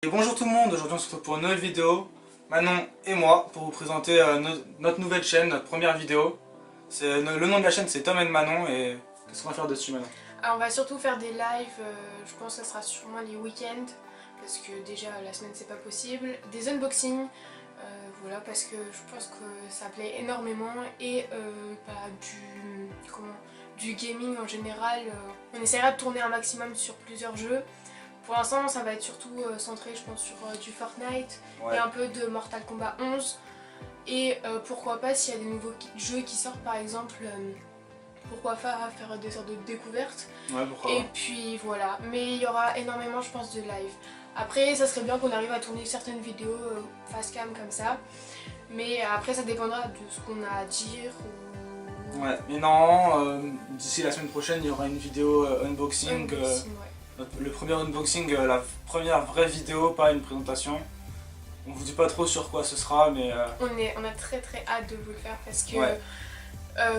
Et bonjour tout le monde, aujourd'hui on se retrouve pour une nouvelle vidéo, Manon et moi, pour vous présenter notre nouvelle chaîne, notre première vidéo. Le nom de la chaîne c'est Tom and Manon et qu'est-ce qu'on va faire dessus Manon? Alors on va surtout faire des lives, je pense que ça sera sûrement les week-ends, parce que déjà la semaine c'est pas possible. Des unboxings, voilà, parce que je pense que ça plaît énormément et du gaming en général. On essaiera de tourner un maximum sur plusieurs jeux. Pour l'instant ça va être surtout centré je pense sur du Fortnite et un peu de Mortal Kombat 11. Et pourquoi pas s'il y a des nouveaux jeux qui sortent par exemple, pourquoi pas faire des sortes de découvertes. Ouais, pourquoi et puis voilà, mais il y aura énormément je pense de live. Après ça serait bien qu'on arrive à tourner certaines vidéos face cam comme ça. Mais après ça dépendra de ce qu'on a à dire ou... Ouais, mais non, d'ici la semaine prochaine il y aura une vidéo unboxing. Ouais. Le premier unboxing, la première vraie vidéo, pas une présentation. On vous dit pas trop sur quoi ce sera, mais... On a très hâte de vous le faire parce que ouais.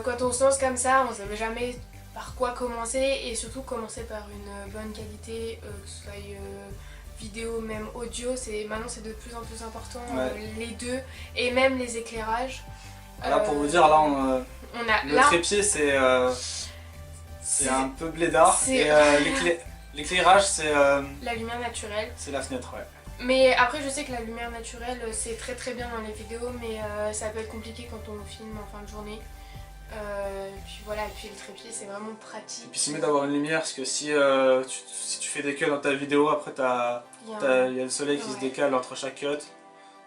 Quand on se lance comme ça, on ne savait jamais par quoi commencer et surtout commencer par une bonne qualité, que ce soit vidéo, même audio. Maintenant c'est de plus en plus important, les deux, et même les éclairages. Là pour vous dire, là le trépied c'est un peu blédard et l'éclairage c'est... la lumière naturelle. C'est la fenêtre, ouais. Mais après je sais que la lumière naturelle c'est très bien dans les vidéos, mais ça peut être compliqué quand on filme en fin de journée. Puis voilà, et puis le trépied c'est vraiment pratique. Et puis c'est mieux d'avoir une lumière parce que si tu fais des cuts dans ta vidéo, après il y a le soleil qui se décale entre chaque cut.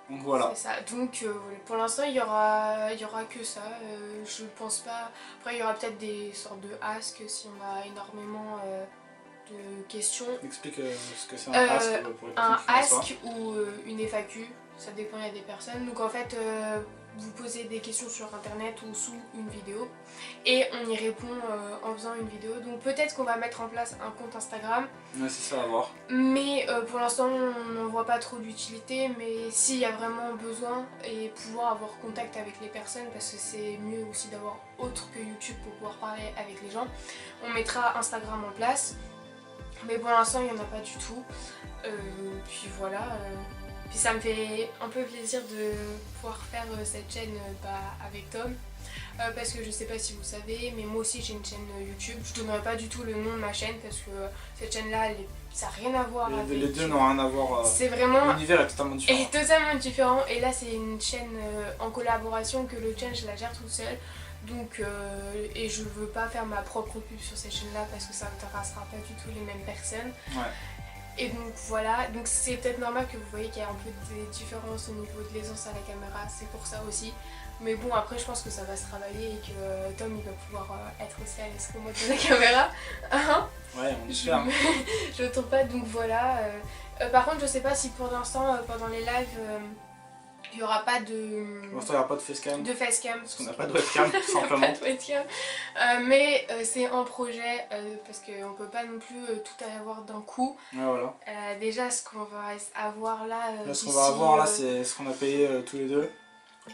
Donc voilà. C'est ça, donc pour l'instant il y aura que ça, je pense pas. Après il y aura peut-être des sortes de ask si on a énormément de questions. Explique ce que c'est un ask pour les personnes un ask ou une FAQ, ça dépend, il y a des personnes. Donc en fait vous posez des questions sur internet ou sous une vidéo et on y répond en faisant une vidéo. Donc peut-être qu'on va mettre en place un compte Instagram. Ouais, c'est ça à voir. Mais pour l'instant on n'en voit pas trop d'utilité, mais s'il y a vraiment besoin et pouvoir avoir contact avec les personnes, parce que c'est mieux aussi d'avoir autre que YouTube pour pouvoir parler avec les gens, on mettra Instagram en place. Mais pour l'instant il n'y en a pas du tout. Puis voilà. Puis ça me fait un peu plaisir de pouvoir faire cette chaîne avec Tom. Parce que je sais pas si vous savez, mais moi aussi j'ai une chaîne YouTube. Je donnerai pas du tout le nom de ma chaîne parce que cette chaîne là ça n'a rien à voir avec... Les deux n'ont rien à voir. C'est vraiment... L'univers est totalement différent. Et totalement différent. Et là c'est une chaîne en collaboration que le challenge je la gère toute seule. Donc, et je veux pas faire ma propre pub sur cette chaîne là parce que ça n'intéressera pas du tout les mêmes personnes. Ouais. Et donc voilà, donc c'est peut-être normal que vous voyez qu'il y a un peu des différences au niveau de l'aisance à la caméra, c'est pour ça aussi. Mais bon, après je pense que ça va se travailler et que Tom il va pouvoir être aussi à l'aise que moi de la caméra. Ouais, on espère. Je ne tourne pas, donc voilà. Par contre je sais pas si pour l'instant pendant les lives il n'y aura pas de... Pour l'instant il n'y aura pas de facecam. De facecam. Parce qu'on n'a pas de webcam tout simplement. Pas de webcam. Mais c'est en projet parce qu'on ne peut pas non plus tout avoir d'un coup. Ouais, voilà. Déjà ce qu'on va avoir là... Ce qu'on va avoir là c'est ce qu'on a payé tous les deux.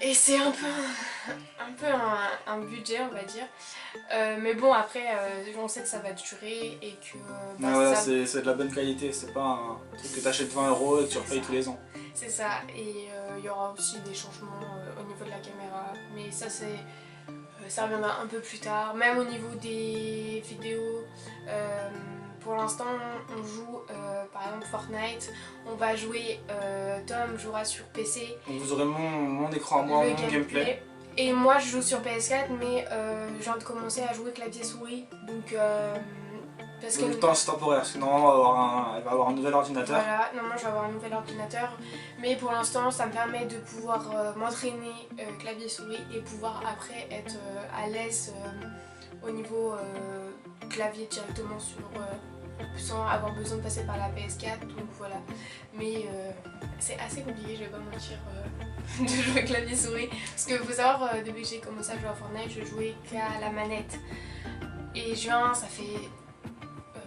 Et c'est un peu un budget on va dire. Mais bon après on sait que ça va durer et que... ouais, c'est de la bonne qualité, c'est pas un truc que tu achètes 20 € et que tu repayes tous les ans. C'est ça, et il y aura aussi des changements au niveau de la caméra, mais ça ça reviendra un peu plus tard. Même au niveau des vidéos, pour l'instant on joue par exemple Fortnite, on va jouer, Tom jouera sur PC. Donc vous aurez mon écran à moi, mon gameplay. Et moi je joue sur PS4 mais je viens de commencer à jouer clavier souris, donc... parce que le temps c'est temporaire, parce que normalement elle va avoir un nouvel ordinateur. Voilà, normalement je vais avoir un nouvel ordinateur, mais pour l'instant ça me permet de pouvoir m'entraîner clavier souris et pouvoir après être à l'aise au niveau clavier directement sans avoir besoin de passer par la PS4, donc voilà. Mais c'est assez compliqué, je vais pas mentir, de jouer clavier souris, parce que faut savoir, depuis que j'ai commencé à jouer à Fortnite, je jouais qu'à la manette. Et juin, ça fait...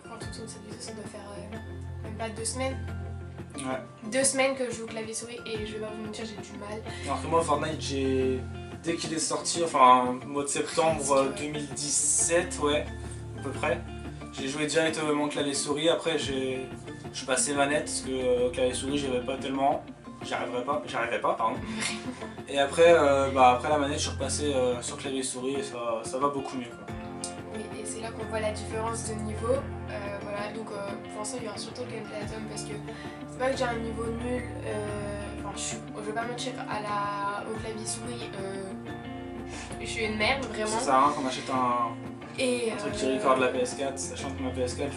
quand on tourne cette vidéo, ça doit faire même pas 2 semaines. Ouais. 2 semaines que je joue au clavier souris et je vais pas vous mentir, j'ai du mal. Alors que moi Fortnite, dès qu'il est sorti, enfin au mois de septembre 2017, ouais, à peu près, j'ai joué directement clavier souris. Après j'ai je passais manette parce que clavier souris j'avais pas tellement, j'arrivais pas pardon. Et après, après la manette je suis repassé sur clavier souris et ça va beaucoup mieux quoi. Oui, et c'est là qu'on voit la différence de niveau. Voilà, donc pour l'instant il y aura surtout le gameplay à Tom parce que c'est pas que j'ai un niveau nul, je vais pas mentir, au clavier souris, je suis une merde vraiment. Ça sert à rien qu'on achète un truc qui record la PS4, sachant que ma PS4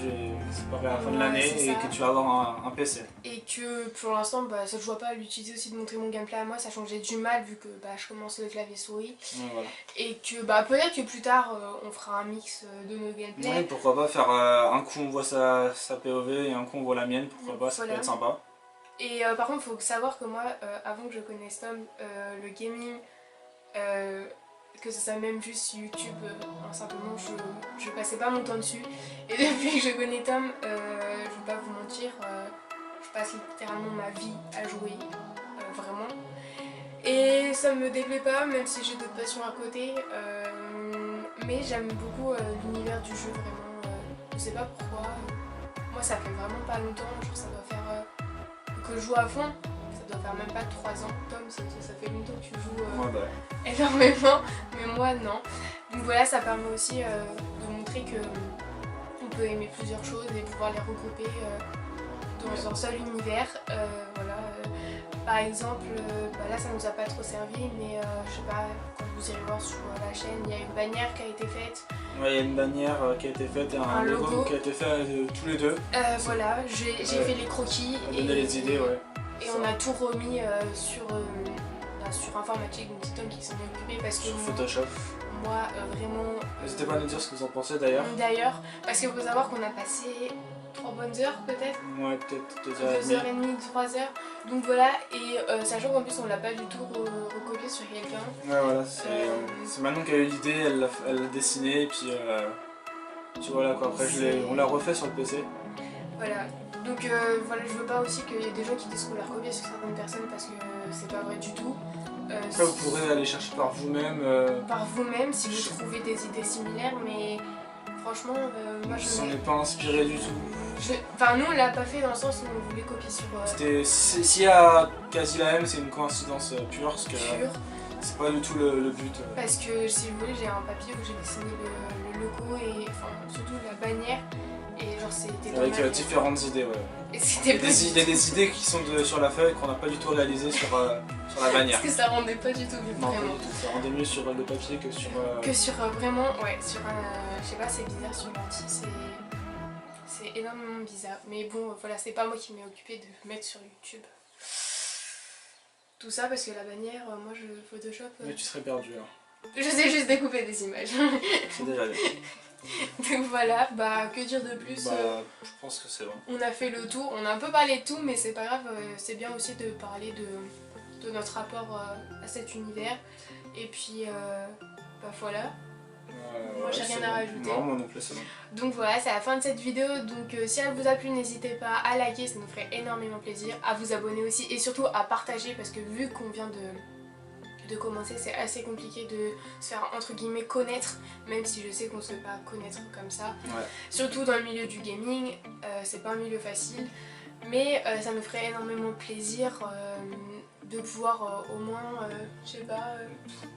c'est pas vers la fin de l'année et que tu vas avoir un PC. Et que pour l'instant ça je vois pas l'utilité aussi de montrer mon gameplay à moi, sachant que j'ai du mal vu que je commence le clavier souris. Ouais, voilà. Et que peut-être que plus tard on fera un mix de nos gameplays. Oui, pourquoi pas faire un coup on voit sa POV et un coup on voit la mienne, pourquoi pas, ça peut être sympa. Et par contre il faut savoir que moi avant que je connaisse Tom, le gaming, que ce soit même juste YouTube, simplement je passais pas mon temps dessus. Et depuis que je connais Tom, je vais pas vous mentir, je passe littéralement ma vie à jouer, vraiment. Et ça me déplaît pas, même si j'ai d'autres passions à côté, mais j'aime beaucoup l'univers du jeu, vraiment. Je sais pas pourquoi, moi ça fait vraiment pas longtemps, genre ça doit faire que je joue à fond. Ça doit faire même pas 3 ans, Tom, ça fait longtemps que tu joues énormément, mais moi non. Donc voilà, ça permet aussi de montrer que on peut aimer plusieurs choses et pouvoir les regrouper dans un seul univers. Voilà, par exemple, là ça nous a pas trop servi, mais je sais pas, quand vous irez voir sur la chaîne, il y a une bannière qui a été faite. Ouais, il y a une bannière qui a été faite et un logo qui a été fait tous les deux. Voilà, j'ai fait les croquis. On a donné les idées, ouais. Et on a tout remis sur informatique, donc c'est Tom qui s'en est occupé parce que sur Photoshop. Moi vraiment. N'hésitez pas à nous dire ce que vous en pensez d'ailleurs. D'ailleurs, parce qu'il faut savoir qu'on a passé 3 bonnes heures peut-être. Ouais, peut-être 2h30, 3 heures. Donc voilà, et sachant qu'en plus on l'a pas du tout recopié sur quelqu'un. Ouais, voilà, c'est Manon qui a eu l'idée, elle l'a dessiné et puis voilà quoi. Après on l'a refait sur le PC. Voilà. Donc voilà, je veux pas aussi qu'il y ait des gens qui disent qu'on l'a recopié sur certaines personnes parce que c'est pas vrai du tout. Après vous pourrez aller chercher par vous-même. Par vous-même si vous trouvez des idées similaires, mais franchement, moi je... s'en est pas inspiré du tout. Enfin nous on l'a pas fait dans le sens où on voulait copier sur... S'il y a quasi la même, c'est une coïncidence pure parce que c'est pas du tout le but. Parce que si vous voulez, j'ai un papier où j'ai dessiné le logo et enfin surtout la bannière. Et genre c'était avec différentes idées, ouais. Et il y a des idées qui sont sur la feuille qu'on n'a pas du tout réalisées sur la bannière. Parce que ça rendait pas du tout mieux, non, vraiment. Ça rendait mieux sur le papier que sur... Que sur vraiment, ouais, sur un... Je sais pas, c'est bizarre sur l'anti, c'est énormément bizarre. Mais bon, voilà, c'est pas moi qui m'ai occupé de mettre sur YouTube. Tout ça parce que la bannière, moi je Photoshop... Mais tu serais perdu là. Je sais juste découper des images. C'est déjà bien. Donc voilà, que dire de plus, je pense que c'est bon. On a fait le tour, on a un peu parlé de tout, mais c'est pas grave, c'est bien aussi de parler de notre rapport à cet univers. Et puis, voilà. Moi j'ai rien à rajouter. Non, moi non plus, c'est bon. Donc voilà, c'est la fin de cette vidéo. Donc si elle vous a plu, n'hésitez pas à liker, ça nous ferait énormément plaisir. À vous abonner aussi et surtout à partager parce que vu qu'on vient de commencer, c'est assez compliqué de se faire entre guillemets connaître, même si je sais qu'on se fait pas connaître comme ça. Ouais. Surtout dans le milieu du gaming, c'est pas un milieu facile, mais ça nous ferait énormément plaisir de pouvoir au moins, je sais pas...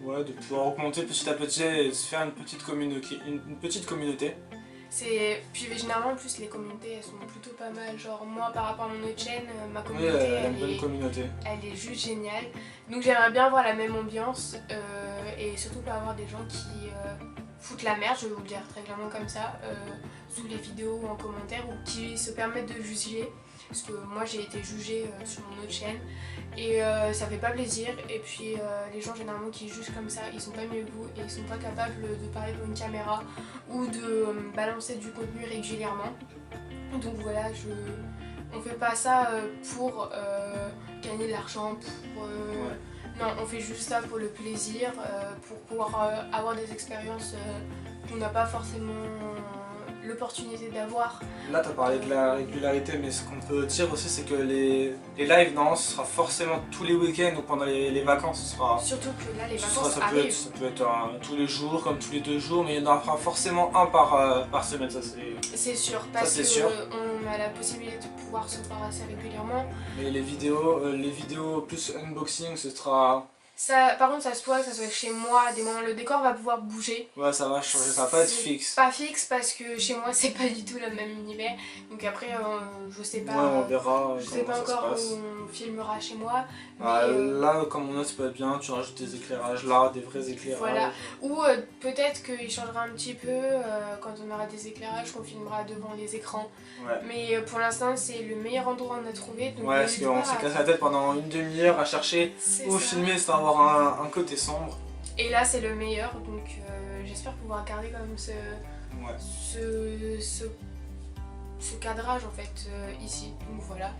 Ouais, de pouvoir augmenter petit à petit et se faire une petite communauté. Puis généralement en plus les communautés elles sont plutôt pas mal, genre moi par rapport à mon autre chaîne, ma communauté elle est juste géniale. Donc j'aimerais bien avoir la même ambiance et surtout pas avoir des gens qui foutent la merde, je vais vous le dire très clairement comme ça, sous les vidéos ou en commentaire, ou qui se permettent de juger. Parce que moi j'ai été jugée sur mon autre chaîne et ça fait pas plaisir. Et puis les gens généralement qui jugent comme ça, ils sont pas mieux que vous et ils sont pas capables de parler devant une caméra ou de balancer du contenu régulièrement. Donc voilà, on fait pas ça pour gagner de l'argent, non, on fait juste ça pour le plaisir, pour pouvoir avoir des expériences qu'on n'a pas forcément l'opportunité d'avoir. Là t'as parlé de la régularité, mais ce qu'on peut dire aussi c'est que les lives, non, ce sera forcément tous les week-ends ou pendant les vacances. Ce sera, surtout que là les vacances arrivent. Ça peut être tous les jours, comme tous les 2 jours, mais il y en aura forcément un par semaine, ça c'est... C'est sûr, parce que on a la possibilité de pouvoir se voir assez régulièrement. Mais les vidéos plus unboxing, ce sera... Ça, par contre, ça se pourrait que ça soit chez moi, des moments, le décor va pouvoir bouger. Ouais, ça va changer, ça va pas être fixe. Pas fixe parce que chez moi, c'est pas du tout le même univers. Donc après, je sais pas. Ouais, on verra Je sais pas comment ça se encore passe. où on filmera chez moi. Ah, Mais, là, comme on a, ça peut être bien, tu rajoutes des éclairages là, des vrais éclairages. voilà. Ou peut-être qu'il changera un petit peu quand on aura des éclairages, qu'on filmera devant les écrans. Ouais. Mais pour l'instant, c'est le meilleur endroit qu'on a trouvé. Donc Ouais, parce qu'on s'est cassé la tête pendant une demi-heure à chercher où filmer sans avoir un côté sombre. Et là, c'est le meilleur, donc j'espère pouvoir garder quand même ce cadrage en fait ici. Donc voilà.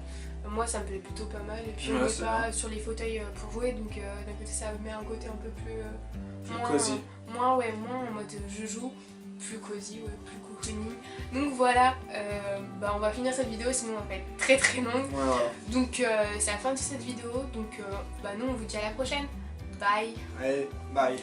Moi, ça me plaît plutôt pas mal. Et puis on n'est pas sur les fauteuils pour jouer, donc d'un côté, ça met un côté un peu plus cosy. Moins en mode je joue. Plus cosy, plus cocooning. Donc voilà, on va finir cette vidéo, sinon elle va être très très longue. Ouais, voilà. Donc c'est la fin de cette vidéo, donc nous on vous dit à la prochaine. Bye. Allez, bye.